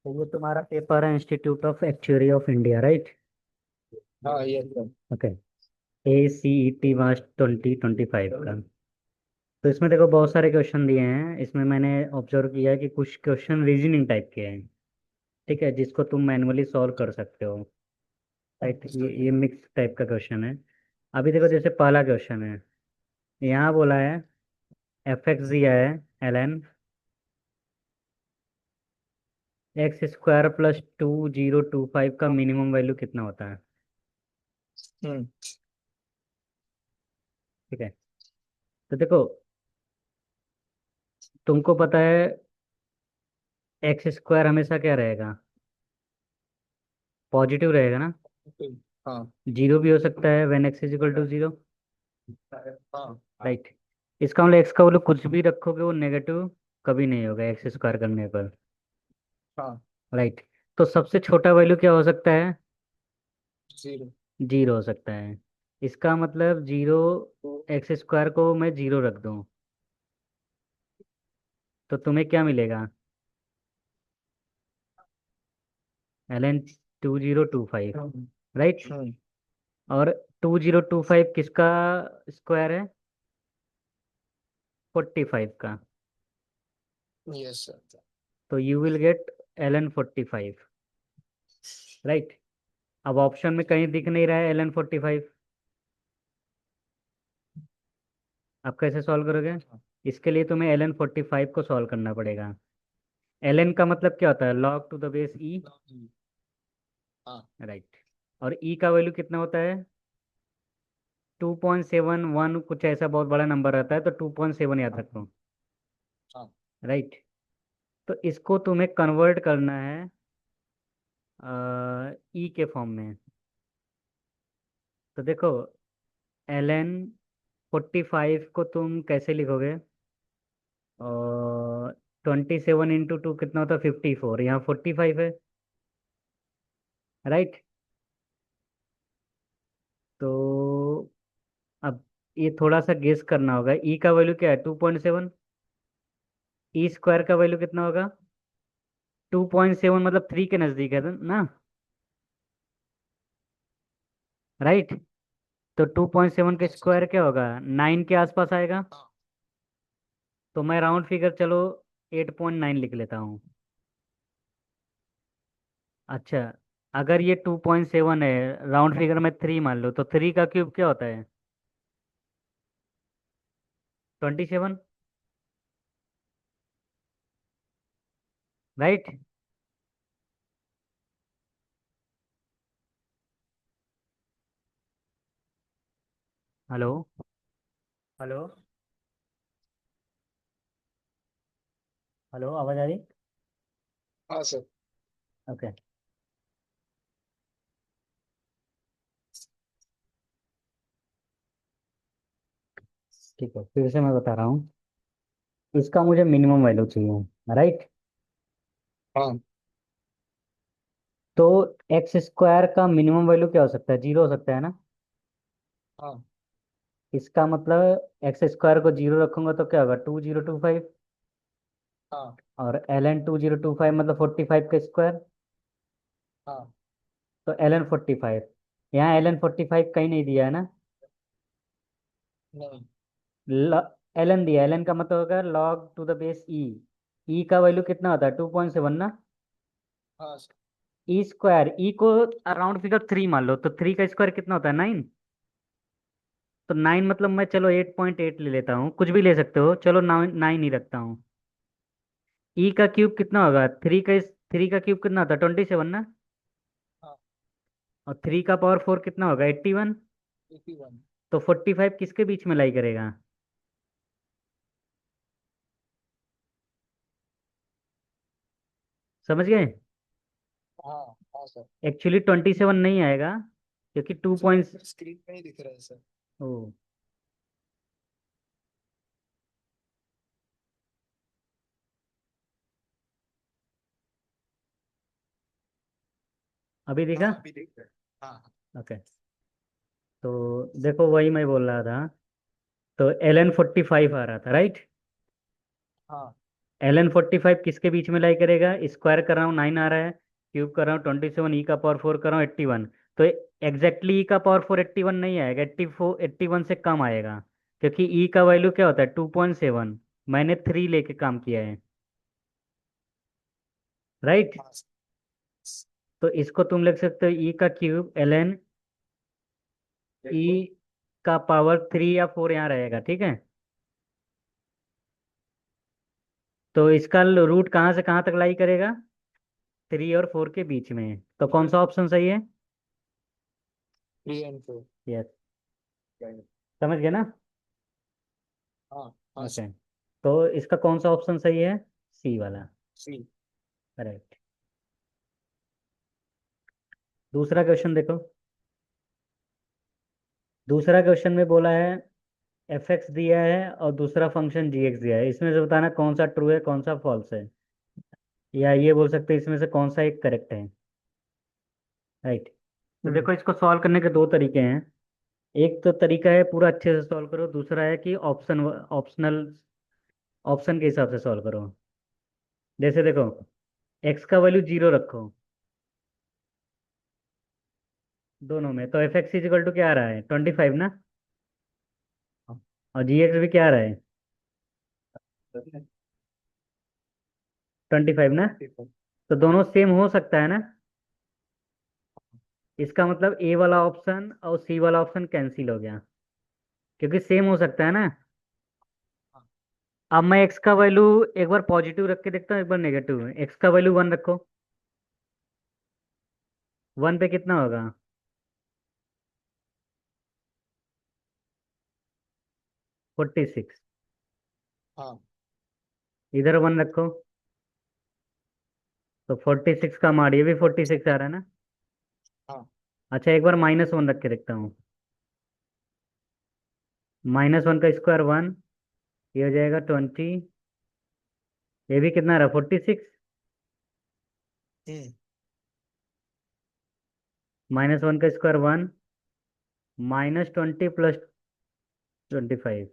तो ये तुम्हारा पेपर है institute of actuary of India, right? हाँ ये तो। ओके। ACET मार्च 2025 का। तो इसमें देखो बहुत सारे क्वेश्चन दिए हैं। इसमें मैंने ऑब्जर्व किया है कि कुछ क्वेश्चन रीजनिंग टाइप के हैं, ठीक है, जिसको तुम मैनुअली सॉल्व कर सकते हो, राइट? ये मिक्स टाइप का क्वेश्चन है। अभी देखो जैसे पहला क्वेश्चन है, यहाँ बोला है FX दिया है LN x² + 2025 का मिनिमम वैल्यू कितना होता है? हम्म। ठीक है। तो देखो, तुमको पता है x² हमेशा क्या रहेगा? पॉजिटिव रहेगा ना? हाँ जीरो भी हो सकता है व्हेन x = 0, हाँ राइट? इसका मतलब x का वैल्यू कुछ भी रखोगे वो नेगेटिव कभी नहीं होगा x² करने पर, हाँ। राइट? तो सबसे छोटा वैल्यू क्या हो सकता है? जीरो। जीरो हो सकता है। इसका मतलब जीरो, x² को मैं जीरो रख दूं तो तुम्हें क्या मिलेगा? LN 2025, right? हम्म। और 2025 किसका स्क्वायर है? 45 का। Yes sir. तो you will get LN 45, right? अब ऑप्शन में कहीं दिख नहीं रहा है LN 45। आप कैसे सॉल्व करोगे? इसके लिए तुम्हें LN 45 को सॉल्व करना पड़ेगा। LN का मतलब क्या होता है? लॉग टू द बेस ई, हाँ राइट? और ई का वैल्यू कितना होता है? 2.71, कुछ ऐसा बहुत बड़ा नंबर रहता है, तो 2.7 याद रखो, हाँ। राइट? तो इसको तुम्हें कन्वर्ट करना है ई के फॉर्म में। तो देखो, LN 45 को तुम कैसे लिखोगे? और 27 × 2 कितना होता है? 54, यहाँ 45 है, राइट? तो अब ये थोड़ा सा गेस करना होगा। ई का वैल्यू क्या है? 2.7। ई² का वैल्यू कितना होगा? 2.7 मतलब 3 के नज़दीक है ना, राइट? तो 2.7 का यस स्क्वायर क्या होगा? 9 के आसपास आएगा। हाँ। तो मैं राउंड फिगर, चलो 8.9 लिख लेता हूँ। अच्छा, अगर ये 2.7 है, राउंड फिगर में 3 मान लो, तो 3 का क्यूब क्या होता है? 27, राइट? हेलो, हेलो, हेलो, आवाज़ आ रही? हाँ सर। ओके, ठीक है, फिर से मैं बता रहा हूँ। इसका मुझे मिनिमम वैल्यू चाहिए, राइट? हाँ तो x² का मिनिमम वैल्यू क्या हो सकता है? जीरो हो सकता है ना? हाँ इसका मतलब x² को जीरो रखूंगा तो क्या होगा? 2025। हाँ और LN 2025 मतलब 45 का स्क्वायर। हाँ। तो LN 45, यहाँ LN 45 कहीं नहीं दिया है ना? नहीं। LN दिया। LN का मतलब होगा लॉग टू द बेस ई। ई का वैल्यू कितना होता है? 2.7 ना? हाँ सर। ई² ई को अराउंड फिगर 3 मान लो, तो 3 का स्क्वायर कितना होता है? 9। तो 9 मतलब मैं, चलो 8.8 ले लेता हूँ, कुछ भी ले सकते हो, चलो 9 ही रखता हूँ। ई का क्यूब कितना होगा? 3 का क्यूब कितना होता है? 27 ना? हाँ। और 3 का पावर 4 कितना होगा? 81। 81। तो 45 किसके बीच में लाई करेगा? समझ गए? हाँ हाँ सर। एक्चुअली 27 नहीं आएगा, क्योंकि टू सर पॉइंट मेरे स्क्रीन पे ही दिख रहा है सर। ओ, अभी देखा? हाँ अभी देख रहे हैं। हाँ ओके। तो देखो, वही मैं बोल रहा था। तो LN 45 आ रहा था, राइट? हाँ ln 45 किसके बीच में लाई करेगा? स्क्वायर कर रहा हूँ 9 आ रहा है, क्यूब कर रहा हूँ 27, ई का पावर 4 कर रहा हूँ 81। तो एग्जैक्टली ई का पावर 4 81 नहीं आएगा, 84 81 से कम आएगा, क्योंकि ई का वैल्यू क्या होता है? 2.7। मैंने 3 लेके काम किया है, राइट। हाँ सर। तो इसको तुम लिख सकते हो ई का क्यूब ln ई का पावर 3 या 4 यहाँ रहेगा, ठीक है। तो इसका रूट कहाँ से कहाँ तक लाई करेगा? 3 और 4 के बीच में। तो कौन सा ऑप्शन सही है? 3 and 4। यस, समझ गए ना? हाँ हाँ ओके, तो इसका कौन सा ऑप्शन सही है? सी वाला। सी। करेक्ट। दूसरा क्वेश्चन देखो। दूसरा क्वेश्चन में बोला है एफ एक्स दिया है और दूसरा फंक्शन जी एक्स दिया है, इसमें से बताना कौन सा ट्रू है कौन सा फॉल्स है, या ये बोल सकते हैं इसमें से कौन सा एक करेक्ट है, राइट। तो हम्म। देखो, इसको सॉल्व करने के दो तरीके हैं। एक तो तरीका है पूरा अच्छे से सॉल्व करो, दूसरा है कि ऑप्शनल ऑप्शन के हिसाब से सॉल्व करो। जैसे देखो, एक्स का वैल्यू 0 रखो दोनों में, तो एफ एक्स इजिकल टू क्या आ रहा है? 25 ना। और जी एक्स भी क्या आ रहा है? 25 ना। 25। तो दोनों सेम हो सकता है ना। इसका मतलब ए वाला ऑप्शन और सी वाला ऑप्शन कैंसिल हो गया, क्योंकि सेम हो सकता है ना। हाँ अब मैं एक्स का वैल्यू एक बार पॉजिटिव रख के देखता हूँ, एक बार नेगेटिव। एक्स का वैल्यू 1 रखो, 1 पे कितना होगा? 46। हाँ इधर 1 रखो, तो 46 का मार, ये भी 46 आ रहा है ना। हाँ। अच्छा, एक बार -1 रख के देखता हूँ। -1 का स्क्वायर 1, ये हो जाएगा 20। ये भी कितना रहा? 46। हम्म। -1 का स्क्वायर 1, -20 प्लस 25,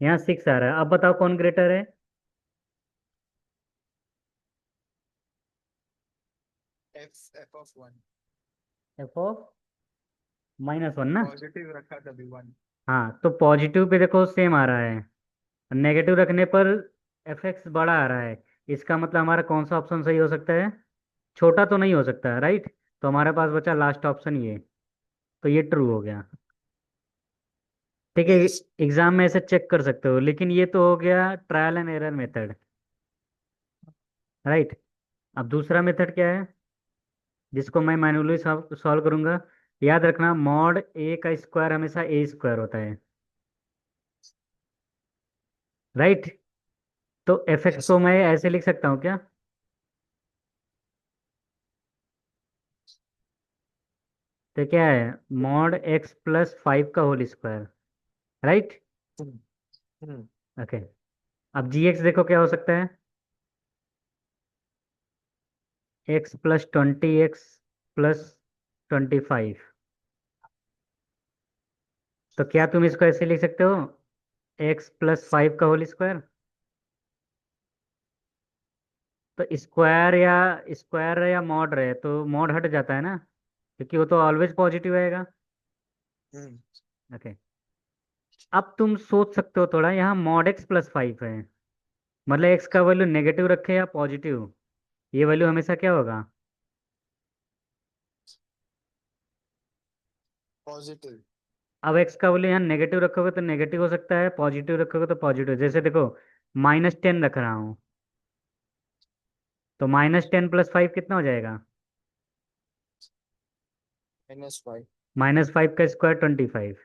यहाँ 6 आ रहा है। अब बताओ कौन ग्रेटर है? F of 1। एफ ऑफ -1 ना। पॉजिटिव रखा कभी 1। हाँ, तो पॉजिटिव पे देखो सेम आ रहा है, नेगेटिव रखने पर एफ एक्स बड़ा आ रहा है। इसका मतलब हमारा कौन सा ऑप्शन सही हो सकता है? छोटा तो नहीं हो सकता, राइट। तो हमारे पास बचा लास्ट ऑप्शन ये, तो ये ट्रू हो गया, ठीक है। यस। एग्जाम में ऐसे चेक कर सकते हो, लेकिन ये तो हो गया trial and error method, right. अब दूसरा मेथड क्या है, जिसको मैं मैन्युअली सॉल्व करूंगा। याद रखना, मॉड ए का स्क्वायर हमेशा ए स्क्वायर होता है, राइट। तो एफ एक्स यस। को मैं ऐसे लिख सकता हूँ क्या? तो क्या है? मॉड एक्स प्लस 5 का होल स्क्वायर, राइट। हम्म। हम्म। ओके। अब जी एक्स देखो क्या हो सकता है? X plus 20 x plus 25। तो क्या तुम इसको ऐसे लिख सकते हो? x + 5 का होल स्क्वायर। तो स्क्वायर या मॉड रहे तो मॉड हट जाता है ना, क्योंकि वो तो ऑलवेज पॉजिटिव आएगा। हम्म। ओके। अब तुम सोच सकते हो थोड़ा, यहाँ मॉड x + 5 है, मतलब एक्स का वैल्यू नेगेटिव रखे या पॉजिटिव, ये वैल्यू हमेशा क्या होगा? पॉजिटिव। अब एक्स का वैल्यू यहाँ नेगेटिव रखोगे तो नेगेटिव हो सकता है, पॉजिटिव रखोगे तो पॉजिटिव। जैसे देखो, -10 रख रहा हूँ, तो -10 + 5 कितना हो जाएगा? -5। -5 का स्क्वायर 25।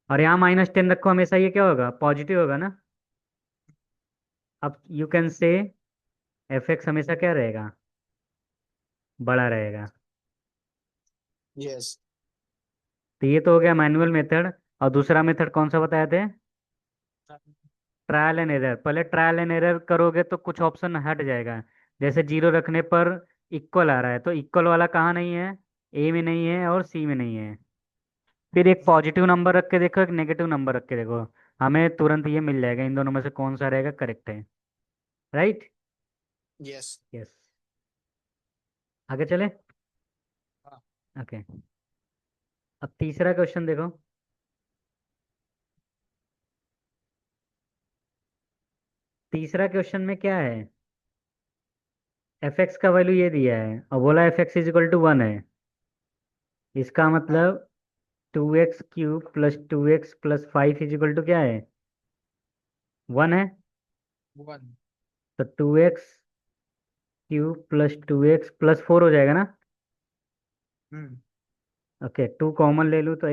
और यहाँ -10 रखो, हमेशा ये क्या होगा? पॉजिटिव होगा ना। अब you can say F x हमेशा क्या रहेगा? बड़ा रहेगा। यस। तो ये तो हो गया मैनुअल मेथड। और दूसरा मेथड कौन सा बताए थे? Trial and error. पहले ट्रायल एंड एरर करोगे तो कुछ ऑप्शन हट जाएगा, जैसे 0 रखने पर इक्वल आ रहा है, तो इक्वल वाला कहाँ नहीं है? ए में नहीं है और सी में नहीं है। फिर एक पॉजिटिव नंबर रख के देखो, एक नेगेटिव नंबर रख के देखो, हमें तुरंत ये मिल जाएगा इन दोनों में से कौन सा रहेगा करेक्ट है। राइट। यस। यस। आगे चले। हाँ। ओके। अब तीसरा क्वेश्चन देखो। तीसरा क्वेश्चन में क्या है, एफ एक्स का वैल्यू ये दिया है और बोला F X is equal to 1 है। इसका हाँ। मतलब 2x³ plus 2x+5 is equal to क्या है, 1 है। 1। तो 2x³ प्लस 2x+4 हो जाएगा ना। हम्म। ओके, 2 कॉमन ले लूँ तो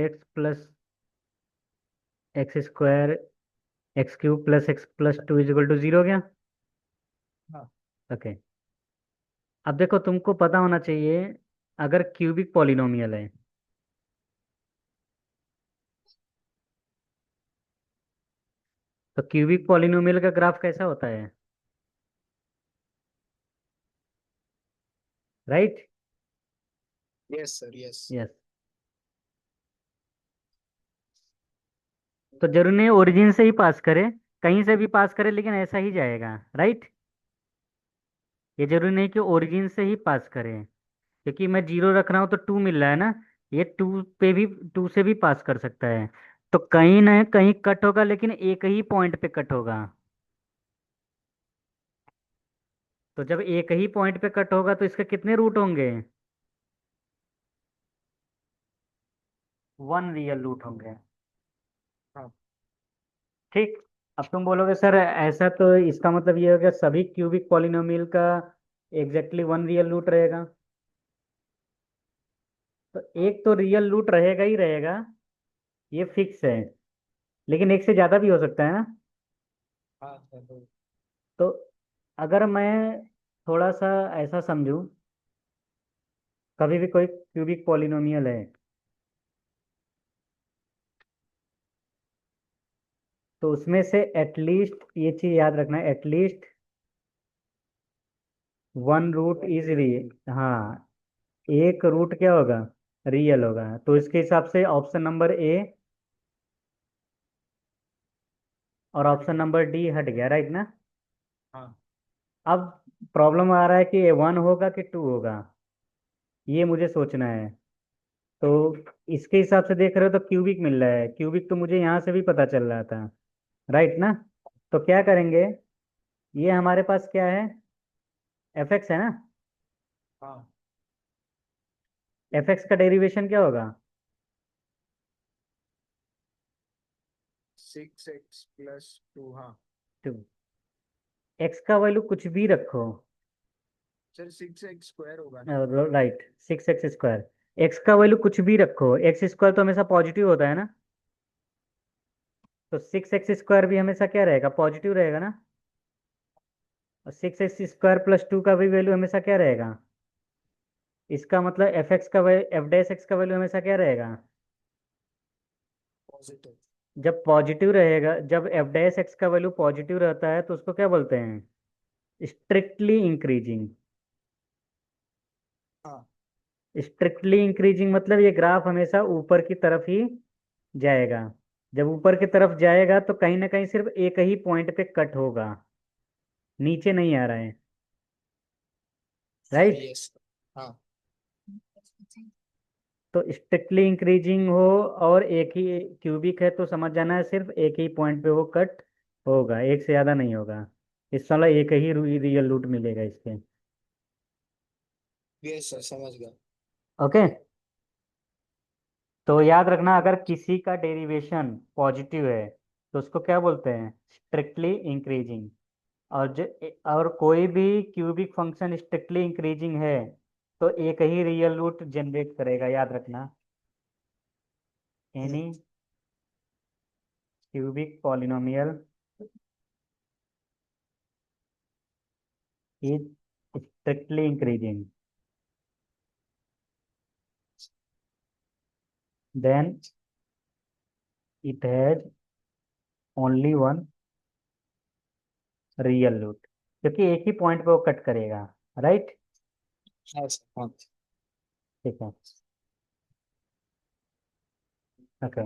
x+x² x³ plus x+2 is equal to 0 हो गया। हाँ। ओके। अब देखो तुमको पता होना चाहिए, अगर क्यूबिक पॉलिनोमियल है तो क्यूबिक पॉलिनोमियल का ग्राफ कैसा होता है, right. Yes sir, yes. Yes. तो जरूरी नहीं ओरिजिन से ही पास करे, कहीं से भी पास करे लेकिन ऐसा ही जाएगा, राइट। ये जरूरी नहीं कि ओरिजिन से ही पास करे, क्योंकि मैं 0 रख रहा हूँ तो 2 मिल रहा है ना, ये 2 पे भी 2 से भी पास कर सकता है। तो कहीं ना कहीं कट होगा लेकिन एक ही पॉइंट पे कट होगा। तो जब एक ही पॉइंट पे कट होगा तो इसके कितने रूट होंगे, 1 रियल रूट होंगे। हाँ। ठीक। अब तुम बोलोगे सर ऐसा, तो इसका मतलब ये हो गया सभी क्यूबिक पॉलिनोमियल का एग्जैक्टली 1 रियल रूट रहेगा। तो एक तो रियल रूट रहेगा ही रहेगा, ये फिक्स है, लेकिन एक से ज्यादा भी हो सकता है ना। हाँ सर। तो अगर मैं थोड़ा सा ऐसा समझूं, कभी भी कोई क्यूबिक पॉलिनोमियल है तो उसमें से एटलीस्ट ये चीज याद रखना, एटलीस्ट 1 रूट इज रियल। हाँ, एक रूट क्या होगा, रियल होगा। तो इसके हिसाब से ऑप्शन नंबर ए और हट ऑप्शन गया। नंबर डी हट गया, राइट ना। हाँ। अब प्रॉब्लम आ रहा है कि 1 होगा कि 2 होगा, ये मुझे सोचना है। तो इसके हिसाब से देख रहे हो तो क्यूबिक मिल रहा है, क्यूबिक तो मुझे यहाँ से भी पता चल रहा था, राइट ना। तो क्या करेंगे, ये हमारे पास क्या है, एफ एक्स है ना। हाँ। एफ एक्स का डेरिवेशन क्या होगा, 6x+2। हाँ 2। एक्स का वैल्यू कुछ भी रखो, सर, 6x² होगा ना। Right, 6x²। एक्स का वैल्यू कुछ भी रखो, x² तो हमेशा पॉजिटिव होता है ना। तो 6x² भी हमेशा क्या रहेगा, पॉजिटिव रहेगा ना। और 6x² + 2 का भी वैल्यू हमेशा क्या रहेगा, इसका मतलब f डैश एक्स का वैल्यू हमेशा क्या रहेगा, पॉजिटिव। जब पॉजिटिव रहेगा, जब f डैश एक्स का वैल्यू पॉजिटिव रहता है तो उसको क्या बोलते हैं, स्ट्रिक्टली इंक्रीजिंग। हाँ। स्ट्रिक्टली इंक्रीजिंग मतलब ये ग्राफ हमेशा ऊपर की तरफ ही जाएगा। जब ऊपर की तरफ जाएगा तो कहीं ना कहीं सिर्फ एक ही पॉइंट पे कट होगा, नीचे नहीं आ रहा है, सर राइट। यस। हाँ। तो स्ट्रिक्टली इंक्रीजिंग हो और एक ही क्यूबिक है तो समझ जाना है सिर्फ एक ही पॉइंट पे वो कट होगा, एक से ज़्यादा नहीं होगा। इस साला एक ही रियल रूट मिलेगा इसके। यस सर, समझ गया। ओके। तो याद रखना, अगर किसी का डेरिवेशन पॉजिटिव है तो उसको क्या बोलते हैं, स्ट्रिक्टली इंक्रीजिंग। और जो और कोई भी क्यूबिक फंक्शन स्ट्रिक्टली इंक्रीजिंग है तो एक ही रियल रूट जनरेट करेगा, याद रखना। Any hmm. Cubic polynomial is strictly increasing, then it has only 1 real root, क्योंकि एक ही पॉइंट पे वो कट करेगा, राइट। हाँ सर, हाँ। ठीक है। ओके।